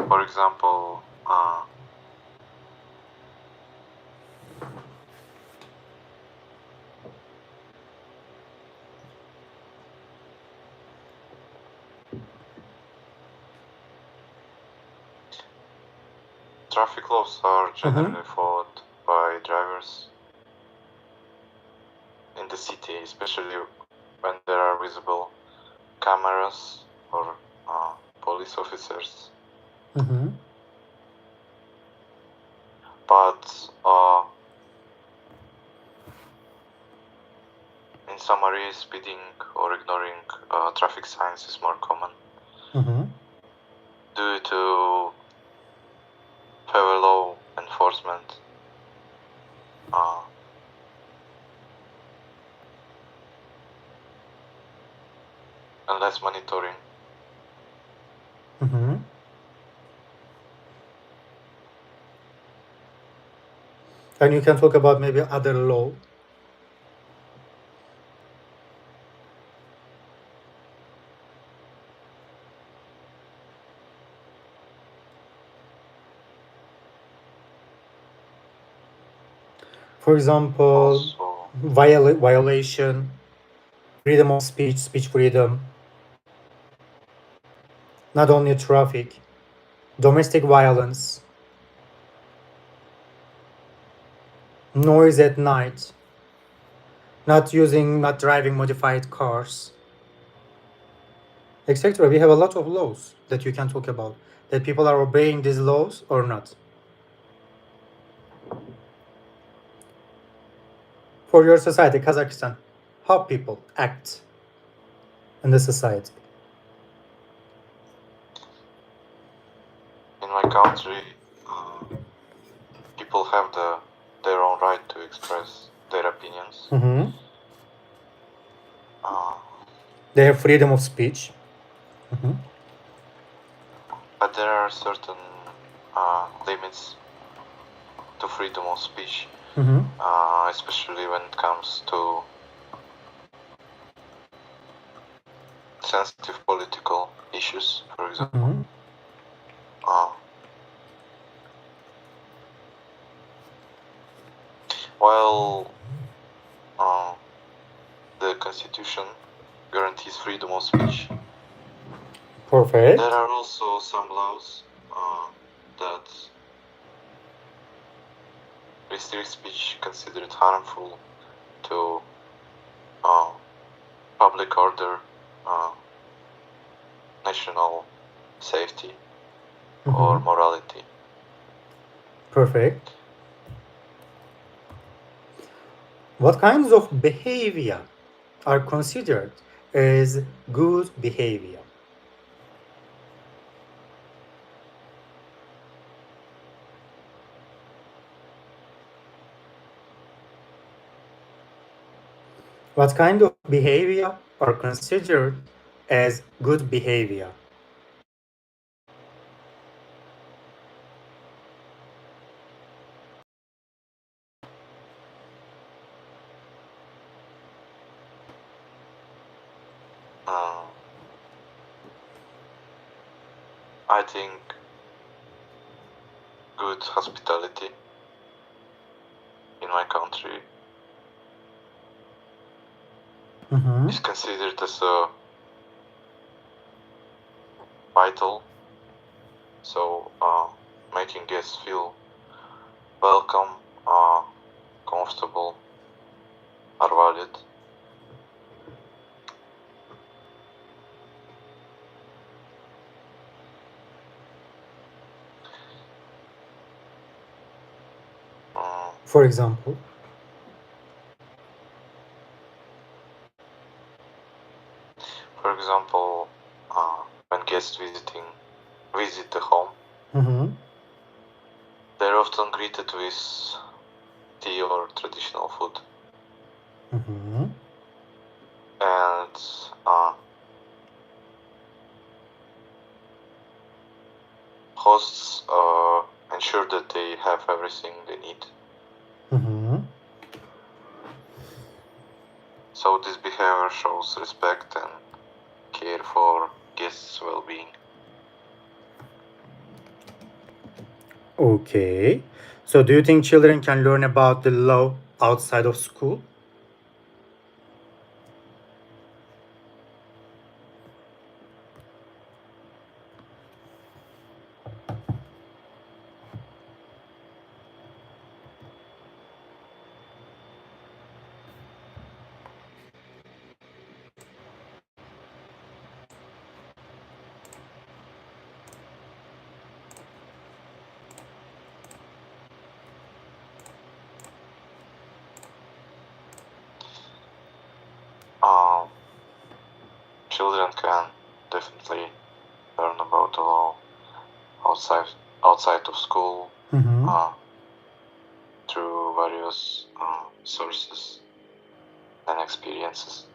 For example, traffic laws are generally followed by drivers in the city, especially when there are visible cameras or police officers. But in some areas, speeding or ignoring traffic signs is more common due to fewer law enforcement. And less monitoring. And you can talk about maybe other law. For example, violation, freedom of speech, speech freedom, not only traffic, domestic violence, noise at night, not driving modified cars, etc. We have a lot of laws that you can talk about, that people are obeying these laws or not. For your society, Kazakhstan, how people act in the society? In my country, people have their own right to express their opinions. They have freedom of speech. But there are certain limits to freedom of speech, especially when it comes to sensitive political issues, for example. While the Constitution guarantees freedom of speech, Perfect. there are also some laws that restrict speech considered harmful to public order, national safety, or morality. Perfect. What kinds of behavior are considered as good behavior? What kind of behavior are considered as good behavior? I think good hospitality in my country is considered as vital. So making guests feel welcome, comfortable, are valued. For example? For example, when guests visit the home, they're often greeted with tea or traditional food. And hosts ensure that they have everything they need. So this behavior shows respect and care for guests' well-being. Okay. So do you think children can learn about the law outside of school? Children can definitely learn about the law outside of school through various sources and experiences.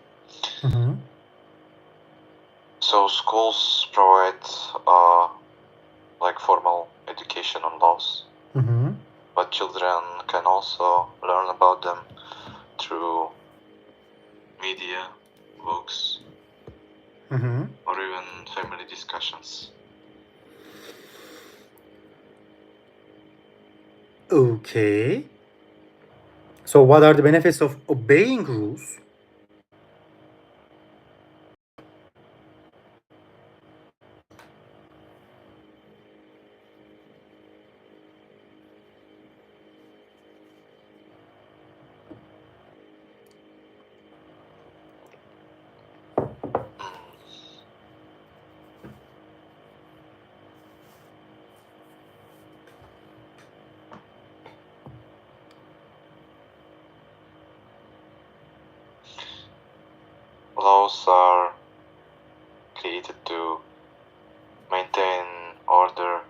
So schools provide like formal education on laws, but children can also learn about them through media, books, or even family discussions. Okay. So what are the benefits of obeying rules? Laws are created to maintain order,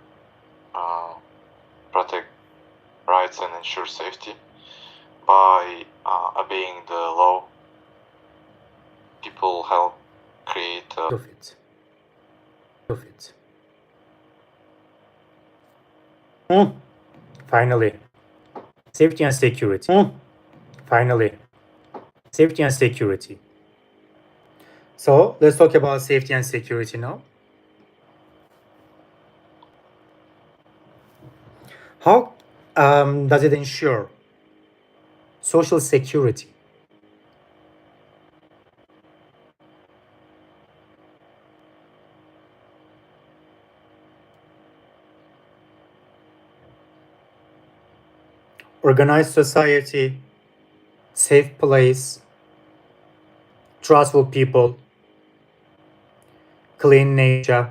protect rights, and ensure safety. By obeying the law, people help create Profit. Finally, safety and security. Finally, safety and security. So let's talk about safety and security now. How does it ensure social security? Organized society, safe place, trustful people, clean nature,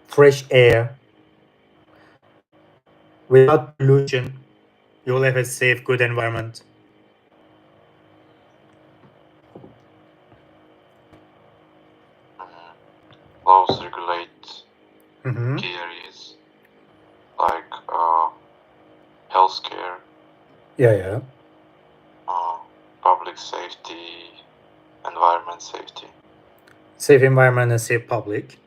fresh air. Without pollution, you will have a safe, good environment. laws regulate key areas like healthcare, Yeah. public safety, environment safety. Safe environment and safe public.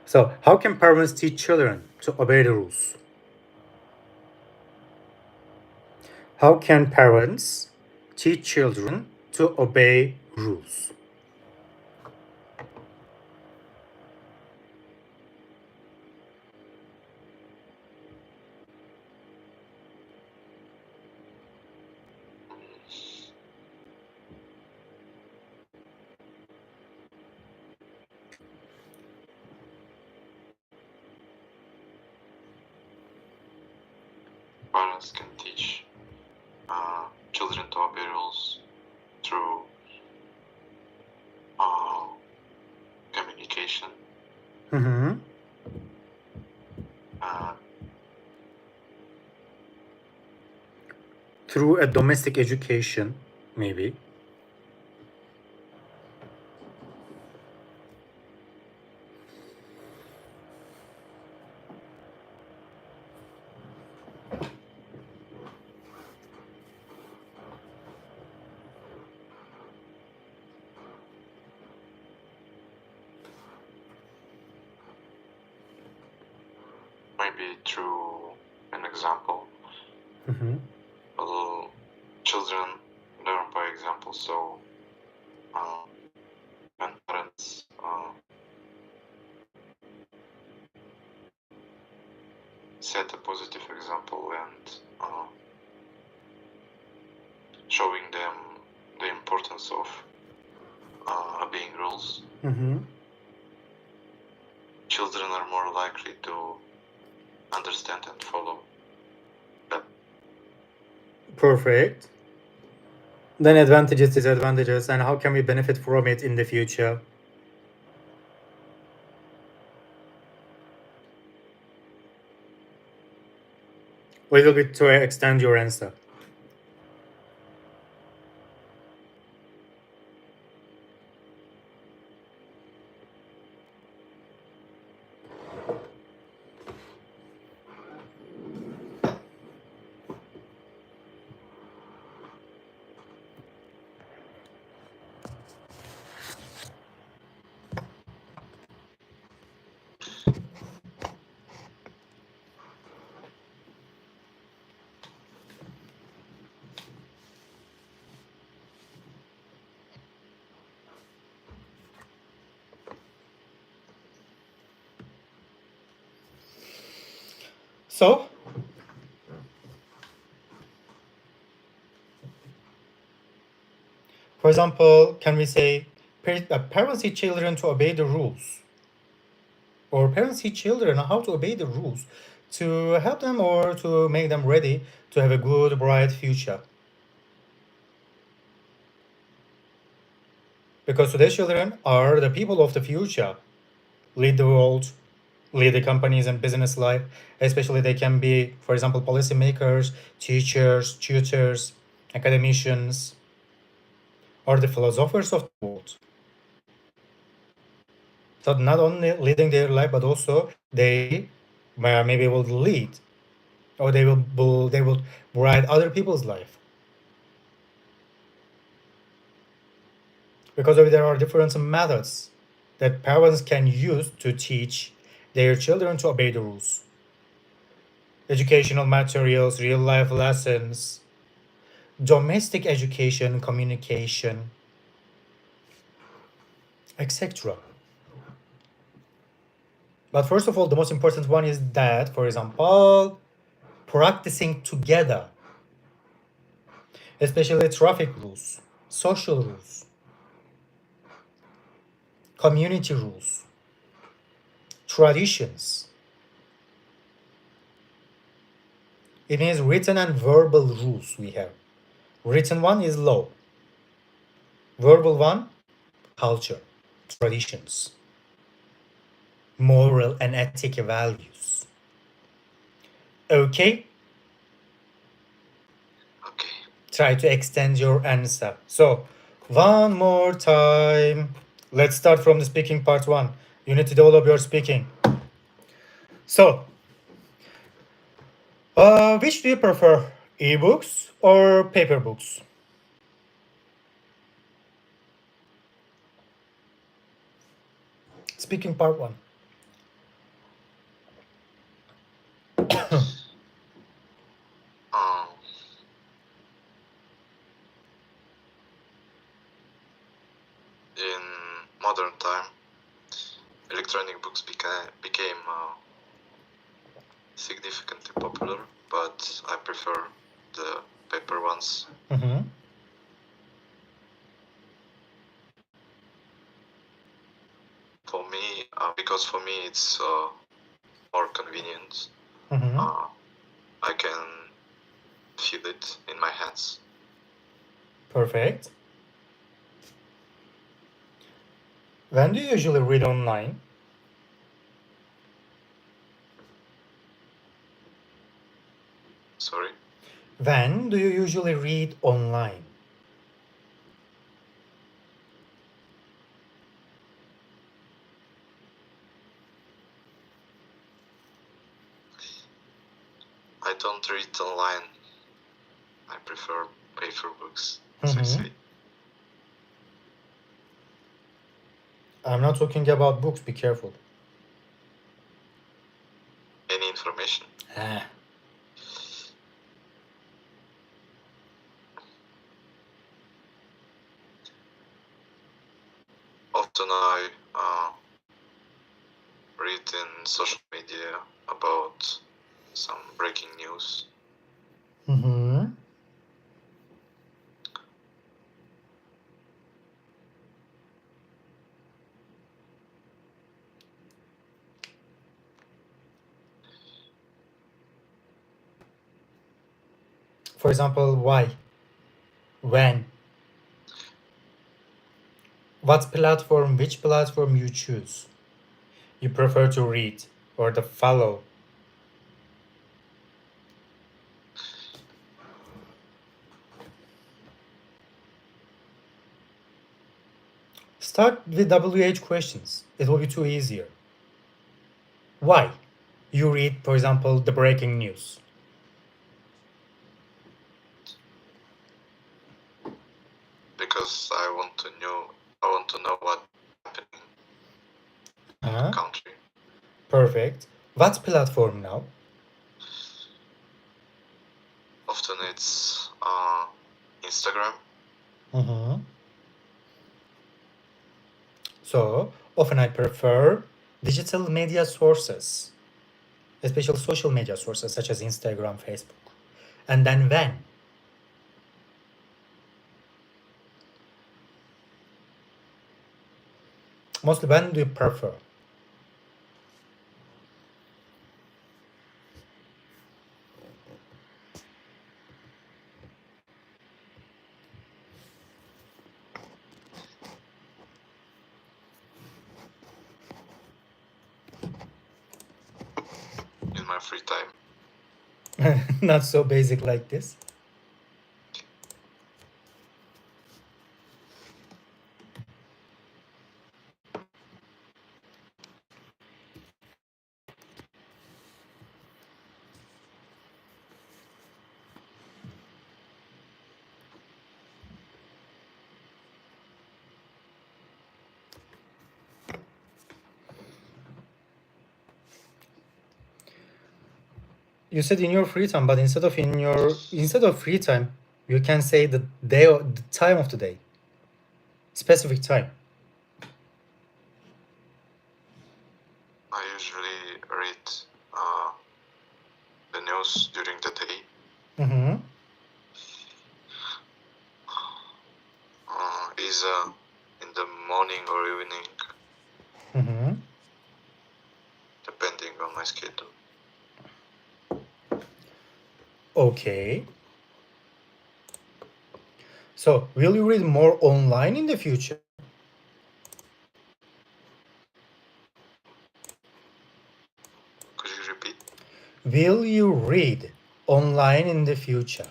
So how can parents teach children to obey the rules? How can parents teach children to obey rules? Parents can teach children to obey rules through communication, Through a domestic education, maybe. maybe through an example. Children learn by example, so when parents set a positive example and showing them the importance of obeying rules. Children are more likely to understand and follow that. Perfect. Then advantages, disadvantages, and how can we benefit from it in the future? Little bit to extend your answer. So, for example, can we say parents teach children to obey the rules? Or parents teach children how to obey the rules to help them or to make them ready to have a good, bright future. Because today's children are the people of the future, lead the world, lead the companies and business life. Especially they can be, for example, policymakers, teachers, tutors, academicians, or the philosophers of the world. So not only leading their life, but also they maybe will lead, or they will write other people's life. Because there are different methods that parents can use to teach their children to obey the rules. Educational materials, real life lessons, domestic education, communication, etc. But first of all, the most important one is that, for example, practicing together, especially traffic rules, social rules, community rules, traditions. It means written and verbal rules we have. Written one is law. Verbal one, culture, traditions, moral and ethical values. Okay? Okay. Try to extend your answer. So, one more time. Let's start from the speaking part one. You need to develop your speaking. So, which do you prefer, ebooks or paper books? Speaking part one. In modern time, electronic books became significantly popular, but I prefer the paper ones. For me, because for me it's more convenient. I can feel it in my hands. Perfect. When do you usually read online? Sorry? When do you usually read online? I don't read online. I prefer paper books, as I say. I'm not talking about books, be careful. Any information? Often I read in social media about some breaking news. Mm-hmm. For example, why? When? Which platform you choose? You prefer to read or to follow? Start with WH questions. It will be too easier. Why? You read, for example, the breaking news. Because I want to know what's happening in the country. Perfect. What platform now? Often it's Instagram. Mm-hmm. So often I prefer digital media sources, especially social media sources such as Instagram, Facebook. And then when? Mostly when do you prefer? In my free time. Not so basic like this. You said in your free time, but instead of free time, you can say the time of the day, specific time. I usually read the news during the day. Mm-hmm. Either in the morning or evening. Mm-hmm. Depending on my schedule. Okay. So, will you read more online in the future? Could you repeat? Will you read online in the future?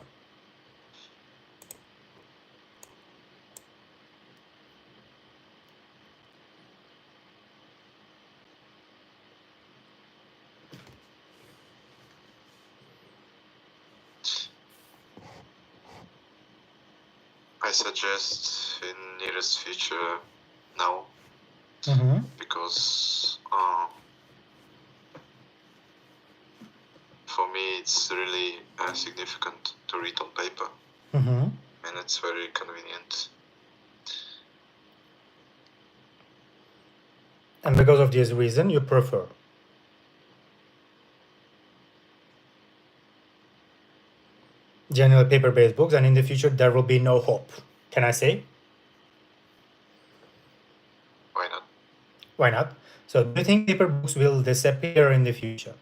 I suggest in nearest future now. Mm-hmm. Because for me it's really significant to read on paper. Mm-hmm. And it's very convenient. And because of this reason, you prefer? General paper-based books, and in the future there will be no hope. Can I say? Why not? Why not? So do you think paper books will disappear in the future?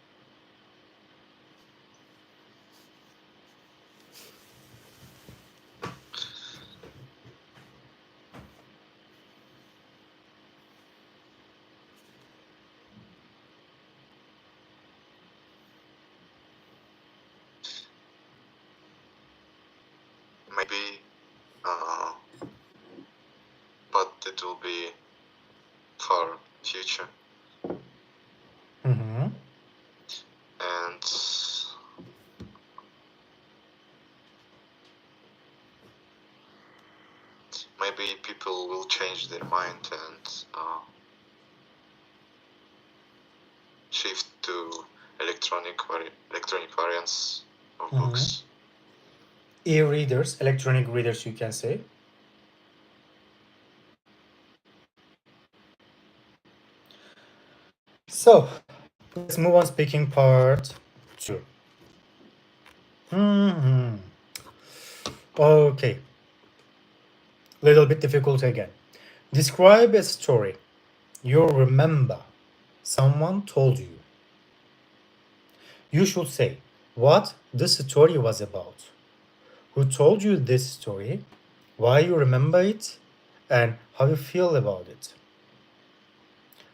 Maybe, but it will be far future. Mm-hmm. And maybe people will change their mind and shift to electronic variants of books. E-readers, electronic readers, you can say. So let's move on speaking part 2. Okay. Little bit difficult again. Describe a story you remember someone told you. You should say what this story was about, who told you this story, why you remember it, and how you feel about it.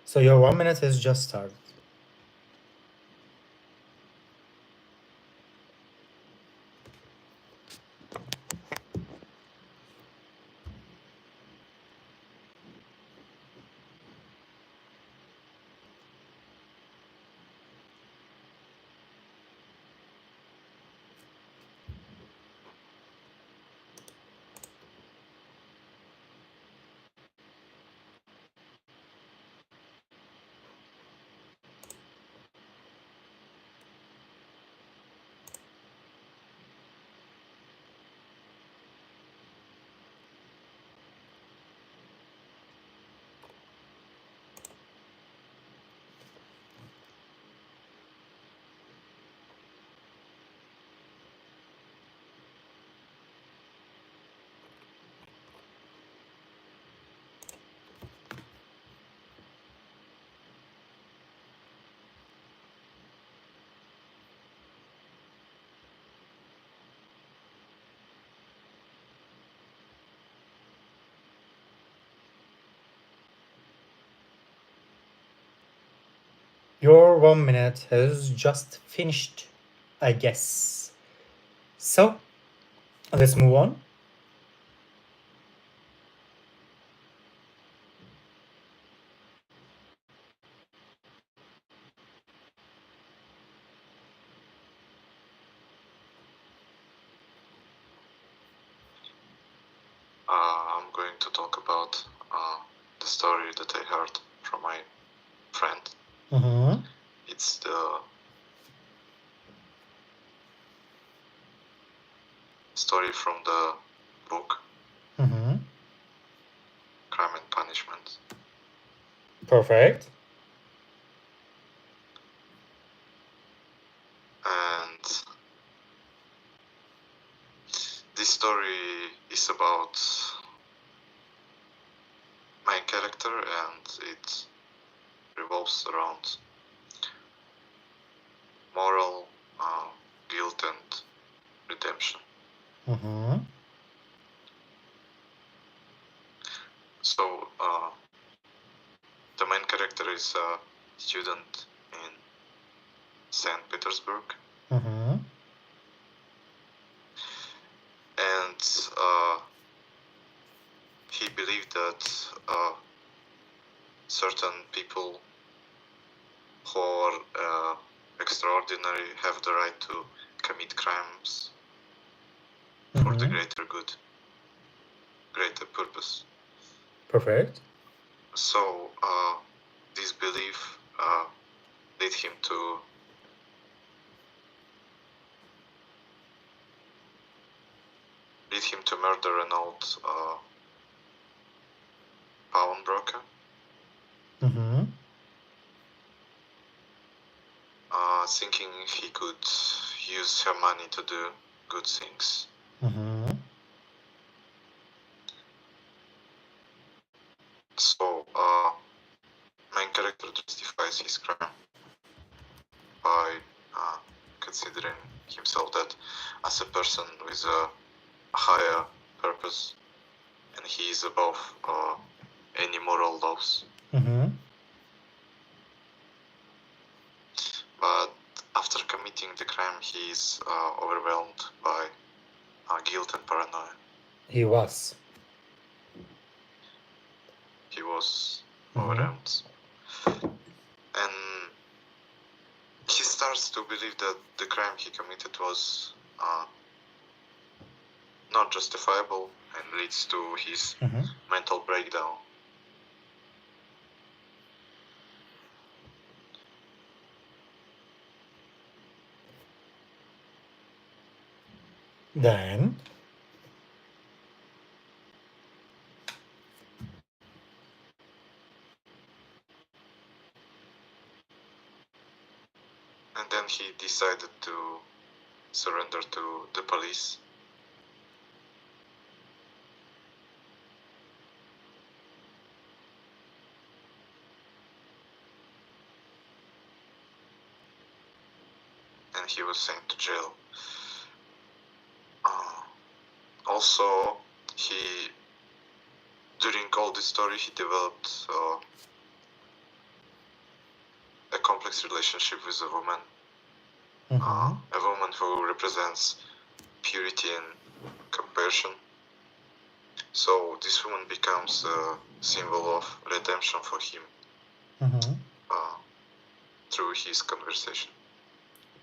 So your 1 minute has just started. Your 1 minute has just finished, I guess. So let's move on. I'm going to talk about the story that I heard from my friend. It's the story from the book Crime and Punishment. Perfect. And this story is about my character, and it revolves around moral, guilt, and redemption. So the main character is a student in St. Petersburg, and he believed that certain people who are extraordinary have the right to commit crimes for the greater good, greater purpose. Perfect. So this belief led him to murder an old pawnbroker, thinking he could use her money to do good things. So main character justifies his crime by considering himself that as a person with a higher purpose, and he is above any moral laws. But after committing the crime, he is overwhelmed by guilt and paranoia. He was. He was overwhelmed. And he starts to believe that the crime he committed was not justifiable and leads to his mental breakdown. Then And then he decided to surrender to the police. And he was sent to jail. Also, during all this story, he developed a complex relationship with a woman. A woman who represents purity and compassion. So this woman becomes a symbol of redemption for him through his conversation.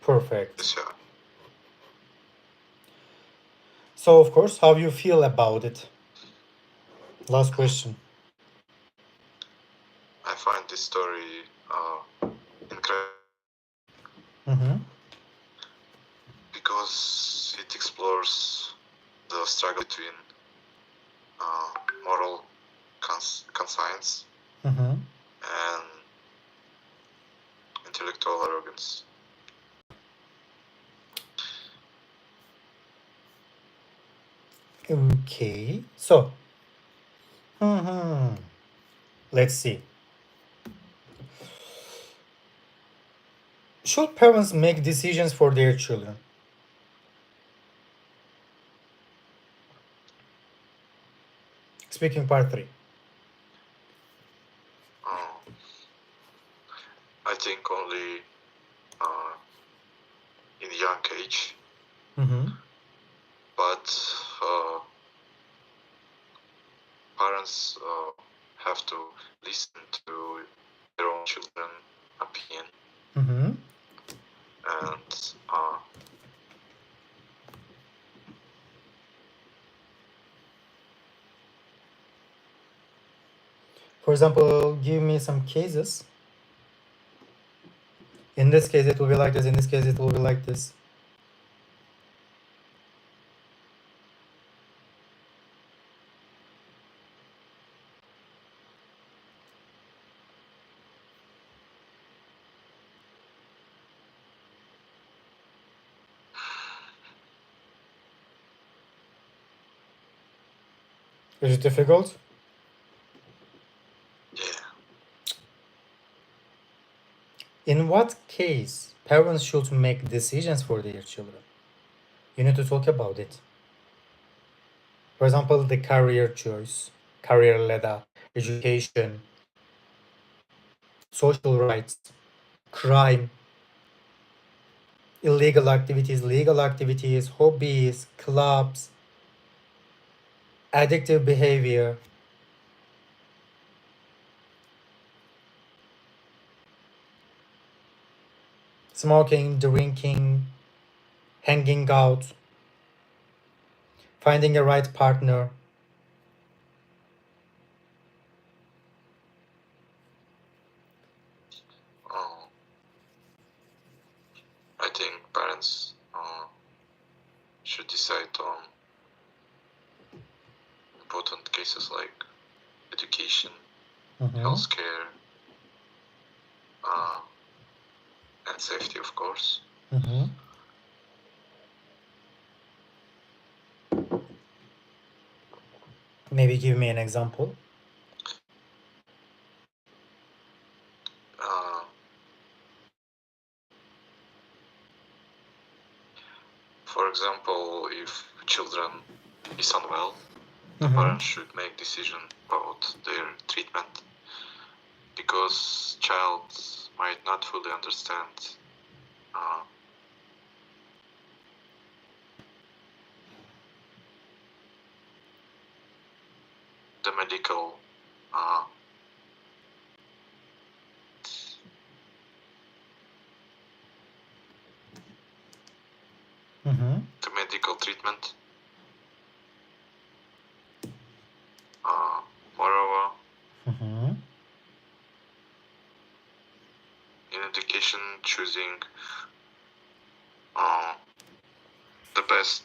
Perfect. Yes, yeah. So, of course, how you feel about it? Last question. I find this story incredible because it explores the struggle between moral conscience and intellectual arrogance. Okay, so let's see. Should parents make decisions for their children? Speaking part 3. I think only in young age, but parents have to listen to their own children's opinion and For example, give me some cases. In this case, it will be like this. In this case, it will be like this. Is it difficult? yeah. In what case parents should make decisions for their children? You need to talk about it. For example, the career choice, career ladder, education, social rights, crime, illegal activities, legal activities, hobbies, clubs, addictive behavior. Smoking, drinking, hanging out, finding a right partner. I think parents should decide on important cases like education, healthcare, and safety, of course. Maybe give me an example. For example, if children is unwell, the parents should make decision about their treatment, because child might not fully understand the medical treatment. Moreover, in education, choosing the best